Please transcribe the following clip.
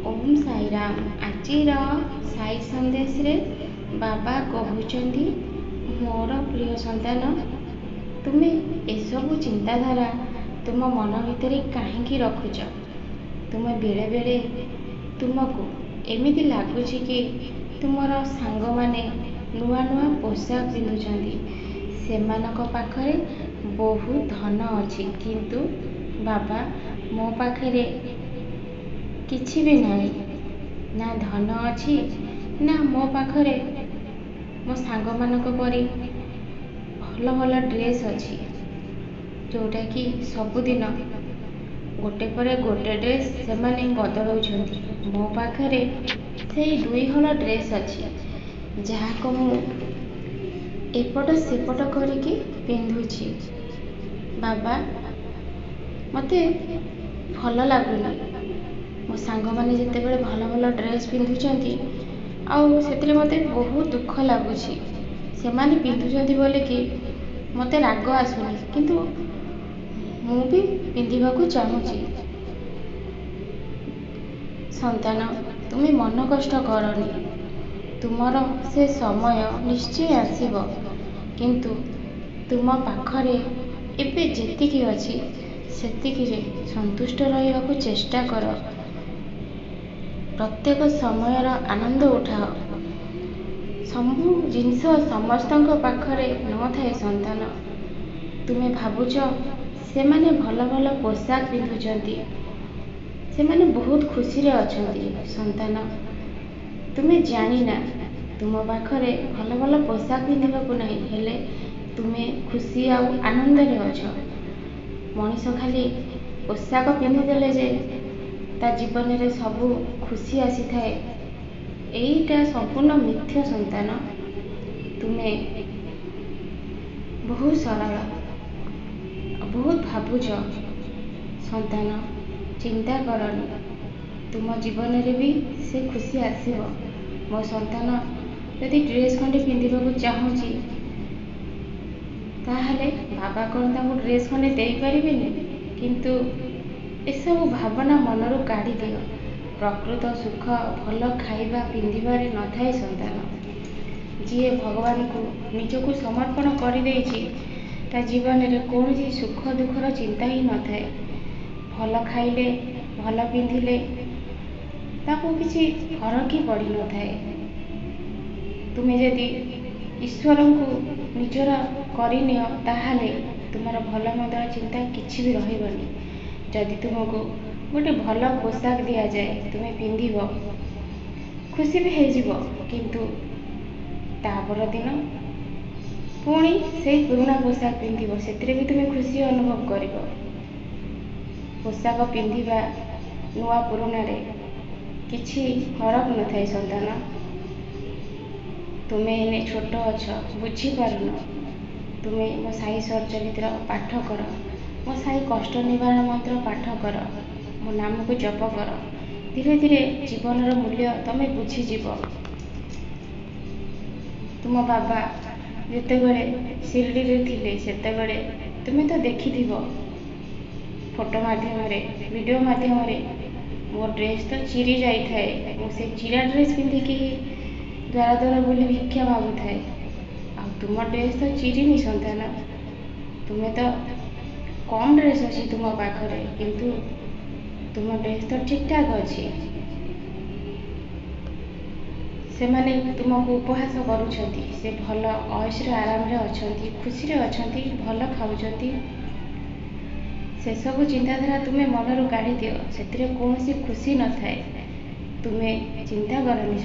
ओम साई राम। आजिर साई संदेश रे बाबा कहउचंदी मोर प्रिय संतान, तुमे एसबु चिंताधारा तुम मन भितर कहीं रखुच। तुम बेले बेले तुमको एमिति लगुच कि तुमर सांग माने नुआ नुआ पोशाक पिंधुचंदी, सेमानक पाखरे बहुत धन अच्छी, किंतु बाबा मो पाखरे किछि भी नहीं, ना धन अच्छी ना मो पाखरे मो सांग मानक परी भल भल ड्रेस अच्छी, जोटा कि सबुदिन गोटे पर गोटे ड्रेस से माने बदलौछंती। मो पाखरे से दुई हल ड्रेस अच्छी, जहाँ को मु एपट सेपट करिकी पिंधुची। बाबा मते भल लगुनी, मो सांग माने जिते बड़े भल भल ड्रेस पिंधुचंती आउ सेतिरे मते बहुत दुख लगुची। से माने पिंधुचंती बोले कि मते राग आसुनी, किंतु मु भी पिंधिबाकू चाहूची। संतान, तुमे मन कष्ट करनी, तुमर से समय निश्चय आसीबो, किंतु तुम पाखरे एबे जेतिकी अछि सेतिकी रे संतुष्ट रहिबाकू चेष्टा कर। प्रत्येक समयर आनंद उठाओ। सबु जिनस समस्तक पाखरे न थाए संतान। तुमे भाबुच से माने भल भल पोशाक पिंधुचंती, से माने बहुत खुशी रे अछंती। संतान, तुमे जानी ना तुम पाखरे भल भल पोशाक पिंधिबाकू नहीं, हेले तुमे खुशी आउ आनंद रे अछ। मनीष खाली पोशाक पिंधिदेले जे ता जीवन रे सबू खुशी आसी थाए, एईटा संपूर्ण मिथ्या संतान। तुमे बहुत सरल, बहुत भाबुच। संतान, चिंता करनी, तुम जीवन रे भी से खुशी आसीबो। मो संतान, यदि ड्रेस खंडे पिंधिबाकू चाहूची ताहले बाबा कौन ताकू ड्रेस खंडे दे परिबेनी, किंतु एसबु भावना मनरू काढ़ी दियो। प्रकृत सुख भल खाइबा पिंधिबारे न थाए संतान। जिए भगवान को निजको समर्पण कर देइछि, ता जीवन रे कोनोसी सुख दुखर चिंता ही न थाए। भल खाइले भल पिंधिले ताको किछि फरक ही पड़ी न थाए। तुमे यदि ईश्वर को निजर करिनियो ताहाले तुमर भल मंदर चिंता किछि भी रहिबनी। जदि तुमको गोटे भल पोशाक दिया जाए, तुमे पिंधिब, खुशी भी हेजिब, किंतु तापर दिन पुणी से पुराना पोशाक पिंधिब, सेतिरे भी तुमे खुशी अनुभव करिब। पोशाक पिंधिबा नुआ पुराना रे किछि फरक न थाए संतान। तुमे एने छोट अछ, बुझी पारुन। तुमे मो साई चरित्र पाठ कर, मो साई कष्ट निवारण मंत्र पाठ कर, मो नाम को जप कर। धीरे धीरे जीवन मूल्य तमे बुझीजीव। तुम बाबा जितेबले शिरडी रे थिले सेतेबले तुमे तो देखिथिब फोटो माध्यम रे, वीडियो माध्यम रे मो ड्रेस तो चिरी जाई थाए। मो से चिरा ड्रेस पिंधिकी द्वारा द्वारा बोली भिक्षा मागु थाए। आ तुम ड्रेस तो चिरीनी संतान। तुमे तो कम ड्रेस अच्छी तुम पाखरे, किंतु तुम ड्रेस तो ठीक ठाक अच्छी। से माने तुमको उपहास करुछंती, से भल ऐश्वर्य आराम रे अछंती, खुशी रे अछंती, भल खाउछंती। से सब चिंताधारा तुमे मनरू काढ़ी दियो, सेतिरे कोनोसी खुशी न थाए। तुमे चिंता करनी।